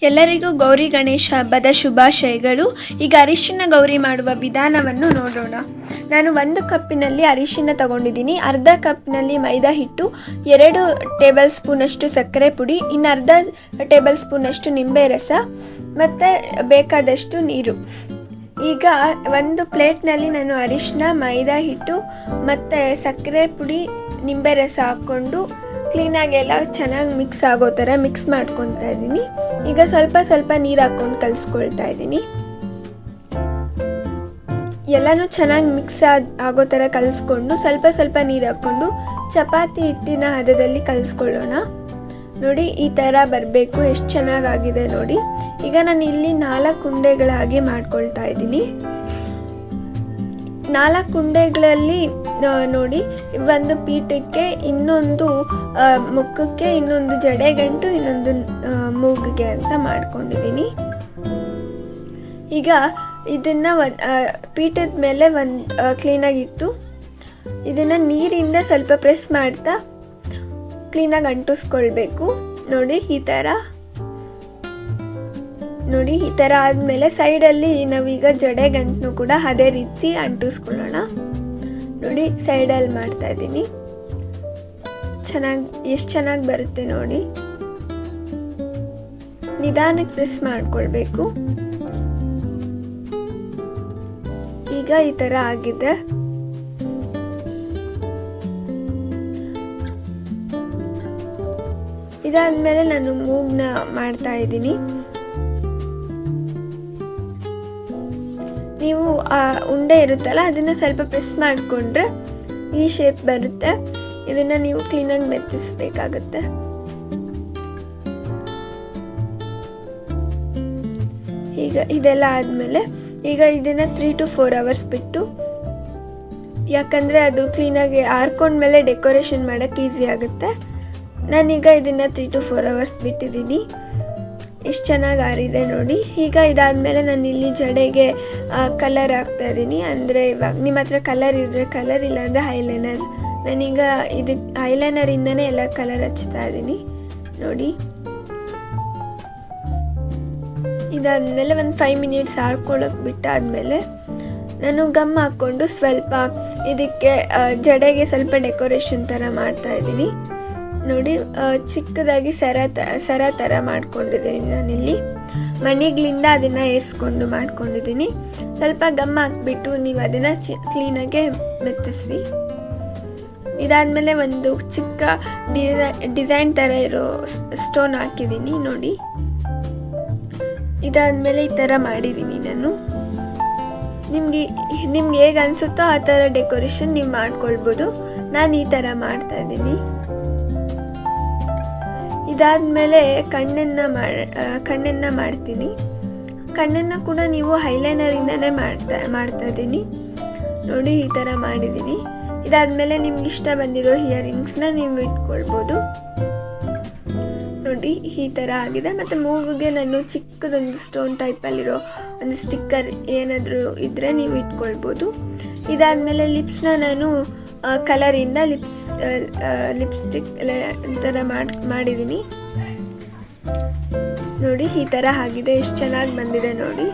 ಎಲ್ಲರಿಗೂ ಗೌರಿ ಗಣೇಶ ಹಬ್ಬದ ಶುಭಾಶಯಗಳು. ಈಗ ಅರಿಶಿನ ಗೌರಿ ಮಾಡುವ ವಿಧಾನವನ್ನು ನೋಡೋಣ. ನಾನು 1 ಕಪ್ಪಿನಲ್ಲಿ ಅರಿಶಿನ ತಗೊಂಡಿದ್ದೀನಿ. ಅರ್ಧ ಕಪ್ನಲ್ಲಿ ಮೈದಾ ಹಿಟ್ಟು, 2 ಟೇಬಲ್ ಸ್ಪೂನಷ್ಟು ಸಕ್ಕರೆ ಪುಡಿ, ಇನ್ನು ಅರ್ಧ ಟೇಬಲ್ ಸ್ಪೂನಷ್ಟು ನಿಂಬೆ ರಸ ಮತ್ತು ಬೇಕಾದಷ್ಟು ನೀರು. ಈಗ ಒಂದು ಪ್ಲೇಟ್ನಲ್ಲಿ ನಾನು ಅರಿಶಿನ, ಮೈದಾ ಹಿಟ್ಟು ಮತ್ತು ಸಕ್ಕರೆ ಪುಡಿ, ನಿಂಬೆ ರಸ ಹಾಕ್ಕೊಂಡು ಕ್ಲೀನಾಗಿ ಎಲ್ಲ ಚೆನ್ನಾಗಿ ಮಿಕ್ಸ್ ಆಗೋ ಥರ ಮಿಕ್ಸ್ ಮಾಡ್ಕೊತಾ ಇದ್ದೀನಿ. ಈಗ ಸ್ವಲ್ಪ ನೀರು ಹಾಕ್ಕೊಂಡು ಕಲಿಸ್ಕೊಳ್ತಾ ಇದ್ದೀನಿ. ಎಲ್ಲನೂ ಚೆನ್ನಾಗಿ ಮಿಕ್ಸ್ ಆಗೋ ಥರ ಕಲಿಸ್ಕೊಂಡು ಸ್ವಲ್ಪ ನೀರು ಹಾಕ್ಕೊಂಡು ಚಪಾತಿ ಹಿಟ್ಟಿನ ಹದದಲ್ಲಿ ಕಲಿಸ್ಕೊಳ್ಳೋಣ. ನೋಡಿ, ಈ ಥರ ಬರಬೇಕು. ಎಷ್ಟು ಚೆನ್ನಾಗಾಗಿದೆ ನೋಡಿ. ಈಗ ನಾನು ಇಲ್ಲಿ 4 ಉಂಡೆಗಳಾಗಿ ಮಾಡ್ಕೊಳ್ತಾ ಇದ್ದೀನಿ. 4 ಉಂಡೆಗಳಲ್ಲಿ ನೋಡಿ, ಒಂದು ಪೀಠಕ್ಕೆ, ಇನ್ನೊಂದು ಮುಖಕ್ಕೆ, ಇನ್ನೊಂದು ಜಡೆಗಂಟು, ಇನ್ನೊಂದು ಮೂಗಿಗೆ ಅಂತ ಮಾಡ್ಕೊಂಡಿದ್ದೀನಿ. ಈಗ ಇದನ್ನು ಪೀಠದ ಮೇಲೆ ಕ್ಲೀನಾಗಿಟ್ಟು ಇದನ್ನು ನೀರಿಂದ ಸ್ವಲ್ಪ ಪ್ರೆಸ್ ಮಾಡ್ತಾ ಕ್ಲೀನಾಗಿ ಅಂಟಿಸ್ಕೊಳ್ಬೇಕು. ನೋಡಿ, ಈ ಥರ ಆದಮೇಲೆ ಸೈಡಲ್ಲಿ ನಾವೀಗ ಜಡೆಗಂಟನ್ನು ಕೂಡ ಅದೇ ರೀತಿ ಅಂಟಿಸ್ಕೊಳ್ಳೋಣ. ನೋಡಿ, ಸೈಡಲ್ಲಿ ಮಾಡ್ತಾ ಇದ್ದೀನಿ. ಎಷ್ಟು ಚೆನ್ನಾಗಿ ಬರುತ್ತೆ ನೋಡಿ. ನಿಧಾನಕ್ಕೆ ಪ್ರೆಸ್ ಮಾಡ್ಕೊಳ್ಬೇಕು. ಈಗ ಈ ಥರ ಆಗಿದೆ. ಇದಾದ್ಮೇಲೆ ನಾನು ಮೂಗ್ನ ಮಾಡ್ತಾ ಇದ್ದೀನಿ. ನೀವು ಆ ಉಂಡೆ ಇರುತ್ತಲ್ಲ, ಅದನ್ನು ಸ್ವಲ್ಪ ಪ್ರೆಸ್ ಮಾಡಿಕೊಂಡ್ರೆ ಈ ಶೇಪ್ ಬರುತ್ತೆ. ಇದನ್ನು ನೀವು ಕ್ಲೀನಾಗಿ ಮೆತ್ತಿಸಬೇಕಾಗುತ್ತೆ. ಈಗ ಇದೆಲ್ಲ ಆದಮೇಲೆ ಈಗ ಇದನ್ನು 3 to 4 hours ಬಿಟ್ಟು, ಯಾಕಂದರೆ ಅದು ಕ್ಲೀನಾಗಿ ಆರ್ಕೊಂಡ್ಮೇಲೆ ಡೆಕೋರೇಷನ್ ಮಾಡೋಕ್ಕೆ ಈಸಿ ಆಗುತ್ತೆ. ನಾನೀಗ ಇದನ್ನು 3 to 4 hours ಬಿಟ್ಟಿದ್ದೀನಿ. ಎಷ್ಟು ಚೆನ್ನಾಗಿ ಆರಿದೆ ನೋಡಿ. ಈಗ ಇದಾದಮೇಲೆ ನಾನು ಇಲ್ಲಿ ಜಡೆಗೆ ಕಲರ್ ಹಾಕ್ತಾ ಇದ್ದೀನಿ. ಅಂದರೆ ಇವಾಗ ನಿಮ್ಮ ಹತ್ರ ಕಲರ್ ಇದ್ದರೆ ಕಲರ್, ಇಲ್ಲಾಂದರೆ ಐಲೈನರ್. ನಾನೀಗ ಇದಕ್ಕೆ ಐಲೈನರಿಂದನೇ ಎಲ್ಲ ಕಲರ್ ಹಚ್ತಾ ಇದ್ದೀನಿ ನೋಡಿ. ಇದಾದಮೇಲೆ ಒಂದು 5 minutes ಆರ್ಕೊಳ್ಳೋಕೆ ಬಿಟ್ಟಾದಮೇಲೆ ನಾನು ಗಮ್ ಹಾಕ್ಕೊಂಡು ಸ್ವಲ್ಪ ಇದಕ್ಕೆ ಜಡೆಗೆ ಸ್ವಲ್ಪ ಡೆಕೋರೇಷನ್ ಥರ ಮಾಡ್ತಾ ಇದ್ದೀನಿ ನೋಡಿ. ಚಿಕ್ಕದಾಗಿ ಸರ ಥರ ಮಾಡ್ಕೊಂಡಿದ್ದೀನಿ. ನಾನಿಲ್ಲಿ ಮಣಿಗಳಿಂದ ಅದನ್ನು ಏರಿಸ್ಕೊಂಡು ಮಾಡ್ಕೊಂಡಿದ್ದೀನಿ. ಸ್ವಲ್ಪ ಗಮ್ ಹಾಕ್ಬಿಟ್ಟು ನೀವು ಅದನ್ನು ಕ್ಲೀನಾಗೆ ಮೆತ್ತಿಸ್ರಿ. ಇದಾದಮೇಲೆ ಒಂದು ಚಿಕ್ಕ ಡಿಸೈನ್ ಥರ ಇರೋ ಸ್ಟೋನ್ ಹಾಕಿದ್ದೀನಿ ನೋಡಿ. ಇದಾದಮೇಲೆ ಈ ಥರ ಮಾಡಿದ್ದೀನಿ ನಾನು. ನಿಮ್ಗೆ ಹೇಗೆ ಅನಿಸುತ್ತೋ ಆ ಥರ ಡೆಕೋರೇಷನ್ ನೀವು ಮಾಡ್ಕೊಳ್ಬೋದು. ನಾನು ಈ ಥರ ಮಾಡ್ತಾ ಇದ್ದೀನಿ. ಇದಾದಮೇಲೆ ಕಣ್ಣನ್ನು ಮಾಡ್ತೀನಿ. ಕಣ್ಣನ್ನು ಕೂಡ ನೀವು ಐಲೈನರಿಂದನೇ ಮಾಡ್ತಾ ಇದ್ದೀನಿ ನೋಡಿ. ಈ ಥರ ಮಾಡಿದ್ದೀನಿ. ಇದಾದಮೇಲೆ ನಿಮ್ಗೆ ಇಷ್ಟ ಬಂದಿರೋ ಇಯರಿಂಗ್ಸ್ನ ನೀವು ಇಟ್ಕೊಳ್ಬೋದು ನೋಡಿ. ಈ ಥರ ಆಗಿದೆ. ಮತ್ತು ಮೂಗಿಗೆ ನಾನು ಚಿಕ್ಕದೊಂದು ಸ್ಟೋನ್ ಟೈಪಲ್ಲಿರೋ ಒಂದು ಸ್ಟಿಕ್ಕರ್ ಏನಾದರೂ ಇದ್ದರೆ ನೀವು ಇಟ್ಕೊಳ್ಬೋದು. ಇದಾದಮೇಲೆ ಲಿಪ್ಸ್ನ ನಾನು ಕಲರಿಂದ ಲಿಪ್ಸ್ಟಿಕ್ ಥರ ಮಾಡಿದ್ದೀನಿ ನೋಡಿ. ಈ ಥರ ಆಗಿದೆ. ಎಷ್ಟು ಚೆನ್ನಾಗಿ ಬಂದಿದೆ ನೋಡಿ.